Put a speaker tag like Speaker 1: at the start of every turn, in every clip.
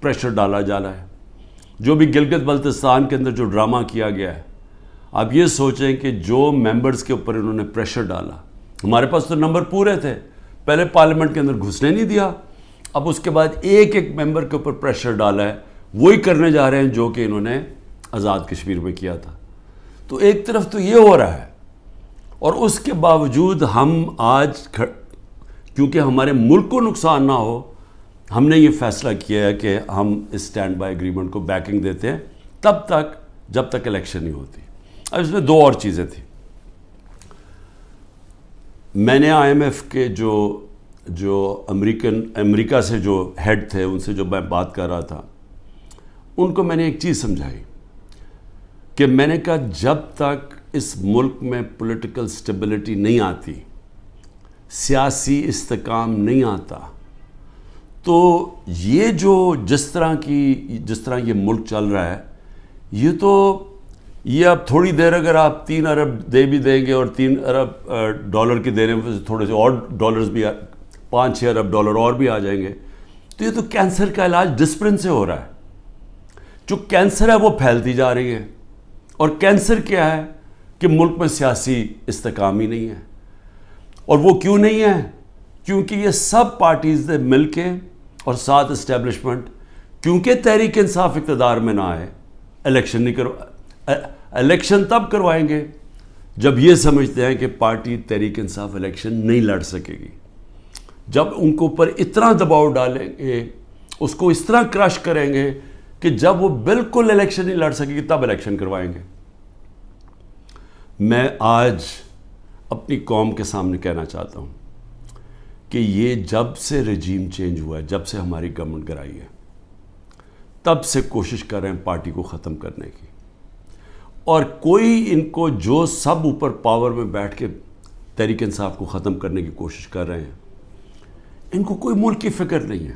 Speaker 1: Pressure ڈالا جا رہا ہے. جو بھی گلگت بلتستان کے اندر جو ڈرامہ کیا گیا ہے, آپ یہ سوچیں کہ جو ممبرز کے اوپر انہوں نے پریشر ڈالا, ہمارے پاس تو نمبر پورے تھے, پہلے پارلیمنٹ کے اندر گھسنے نہیں دیا, اب اس کے بعد ایک ایک ممبر کے اوپر پریشر ڈالا ہے, وہی کرنے جا رہے ہیں جو کہ انہوں نے آزاد کشمیر میں کیا تھا. تو ایک طرف تو یہ ہو رہا ہے, اور اس کے باوجود ہم آج کیونکہ ہمارے ملک کو نقصان نہ ہو, ہم نے یہ فیصلہ کیا ہے کہ ہم اس اسٹینڈ بائی ایگریمنٹ کو بیکنگ دیتے ہیں تب تک جب تک الیکشن نہیں ہوتی. اب اس میں دو اور چیزیں تھیں. میں نے آئی ایم ایف کے جو امریکہ سے جو ہیڈ تھے, ان سے جو میں بات کر رہا تھا, ان کو میں نے ایک چیز سمجھائی کہ میں نے کہا جب تک اس ملک میں پولیٹیکل سٹیبلٹی نہیں آتی, سیاسی استحکام نہیں آتا, تو یہ جس طرح یہ ملک چل رہا ہے, یہ اب تھوڑی دیر اگر آپ 3 ارب دے بھی دیں گے اور 3 ارب ڈالر کی دینے میں تھوڑے سے اور ڈالرز بھی 5-6 ارب ڈالر اور بھی آ جائیں گے, تو یہ تو کینسر کا علاج ڈسپلن سے ہو رہا ہے. جو کینسر ہے وہ پھیلتی جا رہی ہے, اور کینسر کیا ہے کہ ملک میں سیاسی استحکام ہی نہیں ہے. اور وہ کیوں نہیں ہے؟ کیونکہ یہ سب پارٹیز نے مل کے اور ساتھ اسٹیبلشمنٹ, کیونکہ تحریک انصاف اقتدار میں نہ آئے, الیکشن تب کروائیں گے جب یہ سمجھتے ہیں کہ پارٹی تحریک انصاف الیکشن نہیں لڑ سکے گی. جب ان کو اوپر اتنا دباؤ ڈالیں گے, اس کو اس طرح کرش کریں گے کہ جب وہ بالکل الیکشن نہیں لڑ سکے گی تب الیکشن کروائیں گے. میں آج اپنی قوم کے سامنے کہنا چاہتا ہوں کہ یہ جب سے رجیم چینج ہوا ہے, جب سے ہماری گورنمنٹ گرائی ہے, تب سے کوشش کر رہے ہیں پارٹی کو ختم کرنے کی. اور کوئی ان کو جو سب اوپر پاور میں بیٹھ کے تحریک انصاف کو ختم کرنے کی کوشش کر رہے ہیں, ان کو کوئی ملک کی فکر نہیں ہے.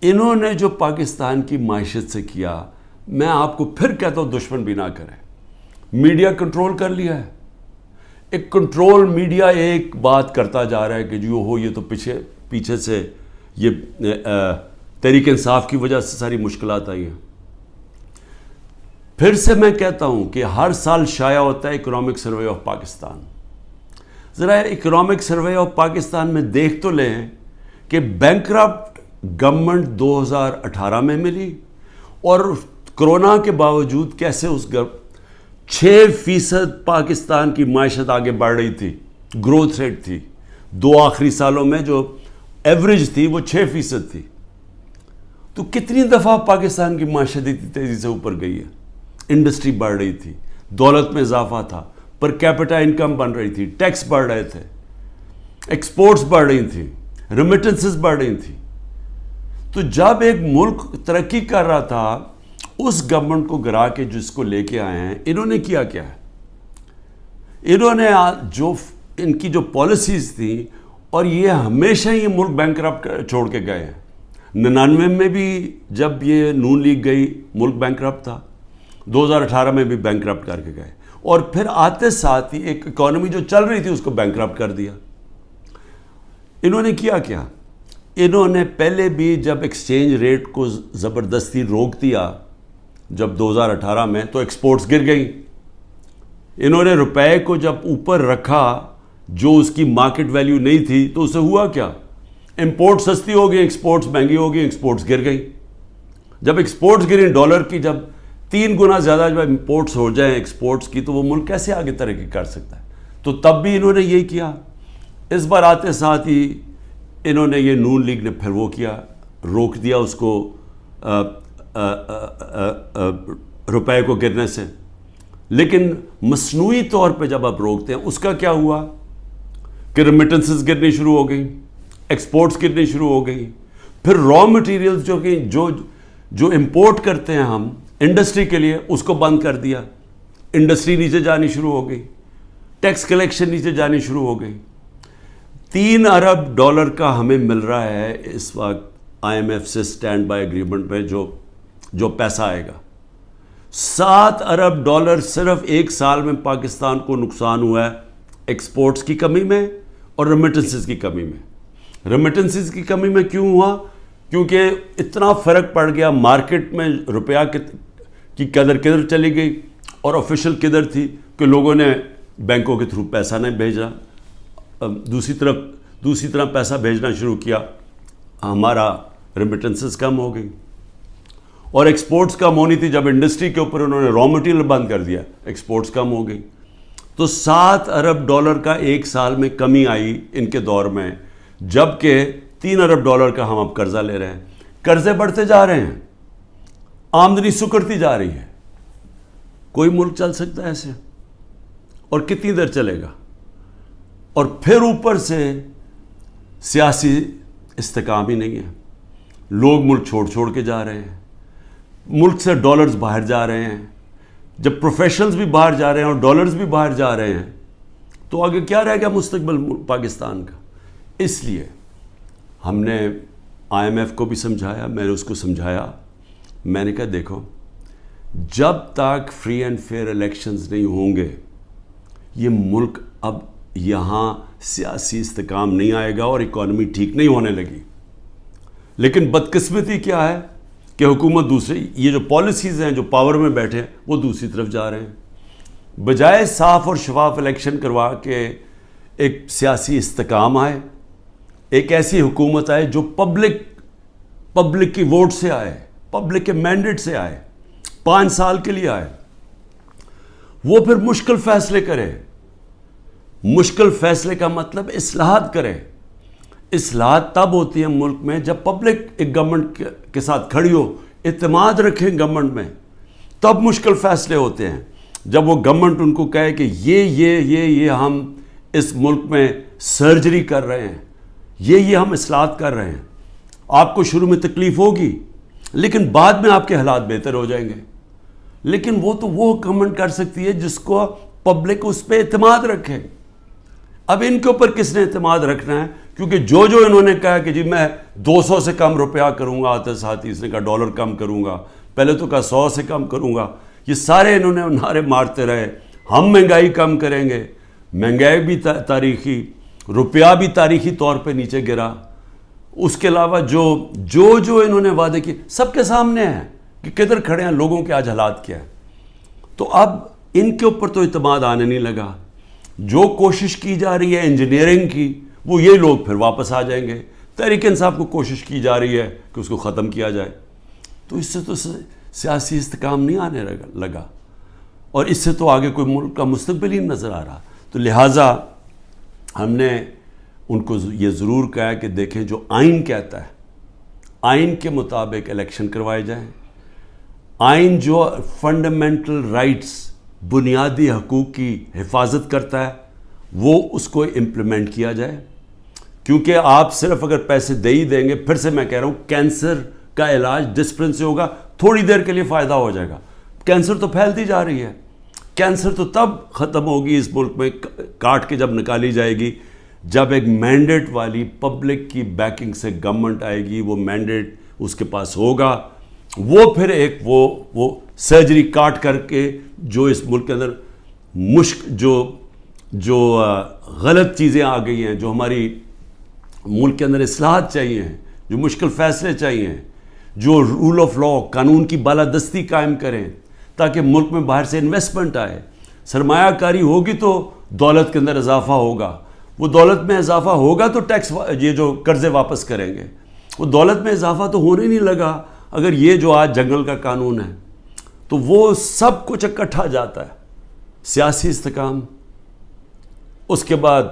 Speaker 1: انہوں نے جو پاکستان کی معیشت سے کیا, میں آپ کو پھر کہتا ہوں دشمن بھی نہ کریں. میڈیا کنٹرول کر لیا ہے, ایک کنٹرول میڈیا ایک بات کرتا جا رہا ہے کہ جو یہ تو پیچھے سے یہ تحریک انصاف کی وجہ سے ساری مشکلات آئی ہیں. پھر سے میں کہتا ہوں کہ ہر سال شائع ہوتا ہے اکنامک سروے آف پاکستان. ذرا اکنامک سروے آف پاکستان میں دیکھ تو لیں کہ بینکرپٹ گورنمنٹ 2018 میں ملی, اور کرونا کے باوجود کیسے اس 6% پاکستان کی معیشت آگے بڑھ رہی تھی, گروتھ ریٹ تھی. 2 آخری سالوں میں جو ایوریج تھی وہ 6% تھی. تو کتنی دفعہ پاکستان کی معیشت اتنی تیزی سے اوپر گئی ہے. انڈسٹری بڑھ رہی تھی, دولت میں اضافہ تھا, پر کیپٹا انکم بن رہی تھی, ٹیکس بڑھ رہے تھے, ایکسپورٹس بڑھ رہی تھیں, ریمیٹنسز بڑھ رہی تھیں. تو جب ایک ملک ترقی کر رہا تھا, اس گورنمنٹ کو گرا کے جس کو لے کے آئے ہیں, انہوں نے کیا ہے؟ انہوں نے ان کی جو پالیسیز تھیں, اور یہ ہمیشہ یہ ملک بینکرپٹ چھوڑ کے گئے ہیں. 99 میں بھی جب یہ نون لیگ گئی ملک بینکرپٹ تھا, 2018 میں بھی بینکرپٹ کر کے گئے, اور پھر آتے ساتھ ہی ایک اکانومی جو چل رہی تھی اس کو بینکرپٹ کر دیا. انہوں نے کیا؟ انہوں نے پہلے بھی جب ایکسچینج ریٹ کو زبردستی روک دیا جب 2018 میں, تو ایکسپورٹس گر گئیں. انہوں نے روپے کو جب اوپر رکھا جو اس کی مارکیٹ ویلیو نہیں تھی, تو اسے ہوا کیا؟ امپورٹ سستی ہو گئی, ایکسپورٹس مہنگی ہو گئی, ایکسپورٹس گر گئی. جب ایکسپورٹس گریں ڈالر کی جب 3 گنا زیادہ جب امپورٹس ہو جائیں ایکسپورٹس کی, تو وہ ملک کیسے آگے ترقی کر سکتا ہے؟ تو تب بھی انہوں نے یہی کیا. اس بار آتے ساتھ ہی انہوں نے یہ نون لیگ نے پھر وہ کیا, روک دیا اس کو روپے کو گرنے سے. لیکن مصنوعی طور پہ جب آپ روکتے ہیں, اس کا کیا ہوا کہ ریمیٹنسز گرنی شروع ہو گئی, ایکسپورٹس گرنی شروع ہو گئی. پھر را مٹیریلز جو امپورٹ کرتے ہیں ہم انڈسٹری کے لیے, اس کو بند کر دیا. انڈسٹری نیچے جانی شروع ہو گئی, ٹیکس کلیکشن نیچے جانی شروع ہو گئی. 3 ارب ڈالر کا ہمیں مل رہا ہے اس وقت آئی ایم ایف سے اسٹینڈ بائی ایگریمنٹ پہ جو پیسہ آئے گا. 7 ارب ڈالر صرف 1 سال میں پاکستان کو نقصان ہوا ہے ایکسپورٹس کی کمی میں اور ریمیٹنسز کی کمی میں. ریمیٹنسز کی کمی میں کیوں ہوا؟ کیونکہ اتنا فرق پڑ گیا مارکیٹ میں، روپیہ کی قدر کدھر چلی گئی اور آفیشل کدھر تھی کہ لوگوں نے بینکوں کے تھرو پیسہ نہیں بھیجا، دوسری طرح پیسہ بھیجنا شروع کیا، ہمارا ریمیٹنسز کم ہو گئی اور ایکسپورٹس کم ہونی تھی. جب انڈسٹری کے اوپر انہوں نے را مٹیریل بند کر دیا، ایکسپورٹس کم ہو گئی. تو $7 ارب کا ایک سال میں کمی آئی ان کے دور میں، جبکہ $3 ارب کا ہم اب قرضہ لے رہے ہیں. قرضے بڑھتے جا رہے ہیں، آمدنی سکڑتی جا رہی ہے. کوئی ملک چل سکتا ہے ایسے؟ اور کتنی دیر چلے گا؟ اور پھر اوپر سے سیاسی استحکام ہی نہیں ہے. لوگ ملک چھوڑ کے جا رہے ہیں، ملک سے ڈالرز باہر جا رہے ہیں. جب پروفیشنلز بھی باہر جا رہے ہیں اور ڈالرز بھی باہر جا رہے ہیں تو آگے کیا رہے گا مستقبل پاکستان کا؟ اس لیے ہم نے IMF کو بھی سمجھایا، میں نے اس کو سمجھایا. میں نے کہا دیکھو، جب تک فری اینڈ فیئر الیکشنز نہیں ہوں گے یہ ملک اب یہاں سیاسی استحکام نہیں آئے گا اور اکانومی ٹھیک نہیں ہونے لگی. لیکن بدقسمتی کیا ہے کہ حکومت دوسری، یہ جو پالیسیز ہیں جو پاور میں بیٹھے ہیں وہ دوسری طرف جا رہے ہیں. بجائے صاف اور شفاف الیکشن کروا کے ایک سیاسی استحکام آئے، ایک ایسی حکومت آئے جو پبلک کی ووٹ سے آئے، پبلک کے مینڈیٹ سے آئے، 5 سال کے لیے آئے، وہ پھر مشکل فیصلے کرے. مشکل فیصلے کا مطلب اصلاحات کرے. اصلاحات تب ہوتی ہیں ملک میں جب پبلک ایک گورنمنٹ کے ساتھ کھڑی ہو، اعتماد رکھیں گورنمنٹ میں، تب مشکل فیصلے ہوتے ہیں. جب وہ گورنمنٹ ان کو کہے کہ یہ ہم اس ملک میں سرجری کر رہے ہیں، یہ ہم اصلاحات کر رہے ہیں، آپ کو شروع میں تکلیف ہوگی لیکن بعد میں آپ کے حالات بہتر ہو جائیں گے. لیکن وہ گورنمنٹ کر سکتی ہے جس کو پبلک اس پہ اعتماد رکھے. اب ان کے اوپر کس نے اعتماد رکھنا ہے؟ کیونکہ جو انہوں نے کہا کہ جی میں 200 سے کم روپیہ کروں گا، آتے ساتھ اس نے کہا ڈالر کم کروں گا، پہلے تو کہا 100 سے کم کروں گا، یہ سارے انہوں نے نعرے مارتے رہے. ہم مہنگائی کم کریں گے، مہنگائی بھی تاریخی، روپیہ بھی تاریخی طور پہ نیچے گرا. اس کے علاوہ جو انہوں نے وعدے کیے سب کے سامنے ہیں کہ کدھر کھڑے ہیں، لوگوں کے آج حالات کیا ہے. تو اب ان کے اوپر تو اعتماد آنے نہیں لگا. جو کوشش کی جا رہی ہے انجینئرنگ کی، وہ یہ لوگ پھر واپس آ جائیں گے. تحریک انصاف کو کوشش کی جا رہی ہے کہ اس کو ختم کیا جائے. تو اس سے تو سیاسی استحکام نہیں آنے لگا اور اس سے تو آگے کوئی ملک کا مستقبل ہی نظر آ رہا. تو لہٰذا ہم نے ان کو یہ ضرور کہا کہ دیکھیں جو آئین کہتا ہے، آئین کے مطابق الیکشن کروائے جائیں. آئین جو فنڈامنٹل رائٹس، بنیادی حقوق کی حفاظت کرتا ہے، وہ اس کو امپلیمنٹ کیا جائے. کیونکہ آپ صرف اگر پیسے دے ہی دیں گے، پھر سے میں کہہ رہا ہوں کینسر کا علاج ڈسپلن سے ہوگا، تھوڑی دیر کے لیے فائدہ ہو جائے گا. کینسر تو پھیلتی جا رہی ہے. کینسر تو تب ختم ہوگی اس ملک میں، کاٹ کے جب نکالی جائے گی، جب ایک مینڈیٹ والی پبلک کی بیکنگ سے گورنمنٹ آئے گی. وہ مینڈیٹ اس کے پاس ہوگا، وہ پھر ایک وہ سرجری کاٹ کر کے جو اس ملک کے اندر جو غلط چیزیں آ گئی ہیں، جو ہماری ملک کے اندر اصلاحات چاہیے ہیں، جو مشکل فیصلے چاہیے ہیں، جو رول آف لا، قانون کی بالادستی قائم کریں تاکہ ملک میں باہر سے انویسٹمنٹ آئے. سرمایہ کاری ہوگی تو دولت کے اندر اضافہ ہوگا. وہ دولت میں اضافہ ہوگا تو ٹیکس، یہ جو قرضے واپس کریں گے. وہ دولت میں اضافہ تو ہونے نہیں لگا اگر یہ جو آج جنگل کا قانون ہے. تو وہ سب کچھ اکٹھا جاتا ہے. سیاسی استحکام، اس کے بعد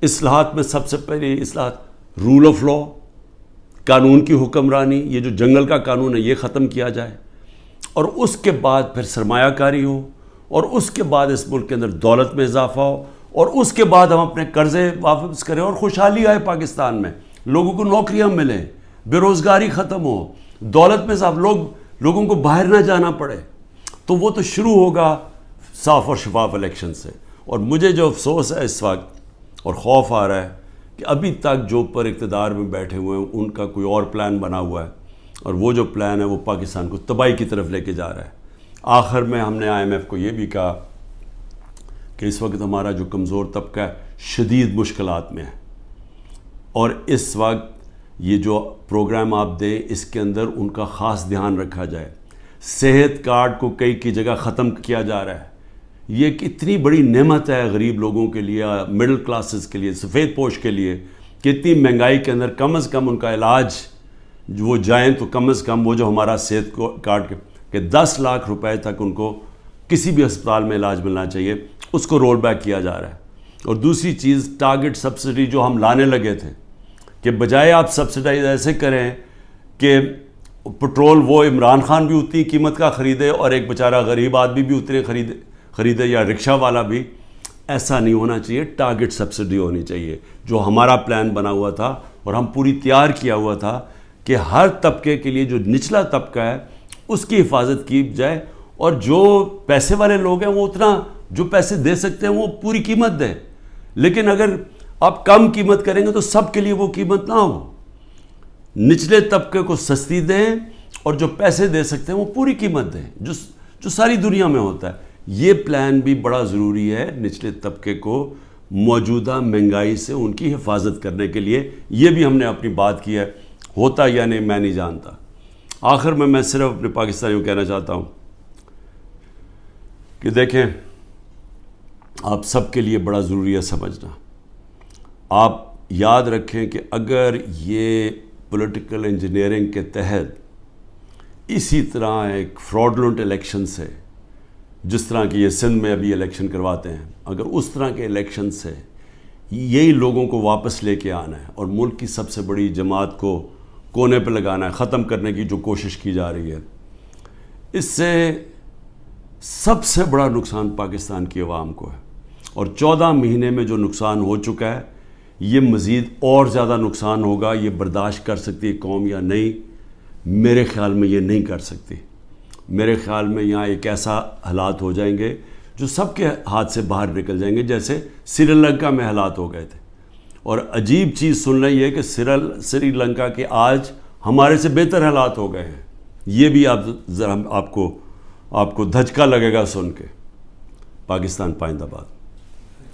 Speaker 1: اصلاحات میں سب سے پہلی اصلاحات رول آف لا، قانون کی حکمرانی. یہ جو جنگل کا قانون ہے یہ ختم کیا جائے، اور اس کے بعد پھر سرمایہ کاری ہو، اور اس کے بعد اس ملک کے اندر دولت میں اضافہ ہو، اور اس کے بعد ہم اپنے قرضے واپس کریں اور خوشحالی آئے پاکستان میں، لوگوں کو نوکریاں ملیں، بے روزگاری ختم ہو، دولت میں اضافہ، لوگوں کو باہر نہ جانا پڑے. تو وہ تو شروع ہوگا صاف اور شفاف الیکشن سے. اور مجھے جو افسوس ہے اس وقت اور خوف آ رہا ہے کہ ابھی تک جو پر اقتدار میں بیٹھے ہوئے ہیں ان کا کوئی اور پلان بنا ہوا ہے، اور وہ جو پلان ہے وہ پاکستان کو تباہی کی طرف لے کے جا رہا ہے. آخر میں ہم نے IMF کو یہ بھی کہا کہ اس وقت ہمارا جو کمزور طبقہ ہے شدید مشکلات میں ہے، اور اس وقت یہ جو پروگرام آپ دیں اس کے اندر ان کا خاص دھیان رکھا جائے. صحت کارڈ کو کئی کی جگہ ختم کیا جا رہا ہے. یہ ایک اتنی بڑی نعمت ہے غریب لوگوں کے لیے, مڈل کلاسز کے لیے, سفید پوش کے لیے, کہ اتنی مہنگائی کے اندر کم از کم ان کا علاج وہ جائیں تو کم از کم وہ جو ہمارا صحت کارڈ کہ 10 لاکھ روپے تک ان کو کسی بھی ہسپتال میں علاج ملنا چاہیے, اس کو رول بیک کیا جا رہا ہے. اور دوسری چیز ٹارگٹ سبسڈی جو ہم لانے لگے تھے, کہ بجائے آپ سبسڈائز ایسے کریں کہ پٹرول وہ عمران خان بھی اتنی قیمت کا خریدے اور ایک بیچارہ غریب آدمی بھی اتنے خریدے یا رکشہ والا بھی, ایسا نہیں ہونا چاہیے. ٹارگٹ سبسڈی ہونی چاہیے, جو ہمارا پلان بنا ہوا تھا اور ہم پوری تیار کیا ہوا تھا کہ ہر طبقے کے لیے جو نچلا طبقہ ہے اس کی حفاظت کی جائے, اور جو پیسے والے لوگ ہیں وہ اتنا جو پیسے دے سکتے ہیں وہ پوری قیمت دیں. لیکن اگر آپ کم قیمت کریں گے تو سب کے لیے وہ قیمت نہ ہو. نچلے طبقے کو سستی دیں اور جو پیسے دے سکتے ہیں وہ پوری قیمت دیں, جو ساری دنیا میں ہوتا ہے. یہ پلان بھی بڑا ضروری ہے نچلے طبقے کو موجودہ مہنگائی سے ان کی حفاظت کرنے کے لیے. یہ بھی ہم نے اپنی بات کی ہے, ہوتا یا نہیں میں نہیں جانتا. آخر میں صرف اپنے پاکستانیوں کو کہنا چاہتا ہوں کہ دیکھیں, آپ سب کے لیے بڑا ضروری ہے سمجھنا. آپ یاد رکھیں کہ اگر یہ پولیٹیکل انجینئرنگ کے تحت اسی طرح ایک فراڈلنٹ الیکشن سے, جس طرح کی یہ سندھ میں ابھی الیکشن کرواتے ہیں, اگر اس طرح کے الیکشن سے یہی لوگوں کو واپس لے کے آنا ہے اور ملک کی سب سے بڑی جماعت کو کونے پہ لگانا ہے, ختم کرنے کی جو کوشش کی جا رہی ہے, اس سے سب سے بڑا نقصان پاکستان کی عوام کو ہے. اور 14 مہینے میں جو نقصان ہو چکا ہے, یہ مزید اور زیادہ نقصان ہوگا. یہ برداشت کر سکتی ہے قوم یا نہیں؟ میرے خیال میں یہ نہیں کر سکتی. میرے خیال میں یہاں ایک ایسا حالات ہو جائیں گے جو سب کے ہاتھ سے باہر نکل جائیں گے, جیسے سری لنکا میں حالات ہو گئے تھے. اور عجیب چیز سن رہی ہے کہ سری لنکا کے آج ہمارے سے بہتر حالات ہو گئے ہیں. یہ بھی آپ کو دھچکا لگے گا سن کے. پاکستان پائندہ باد.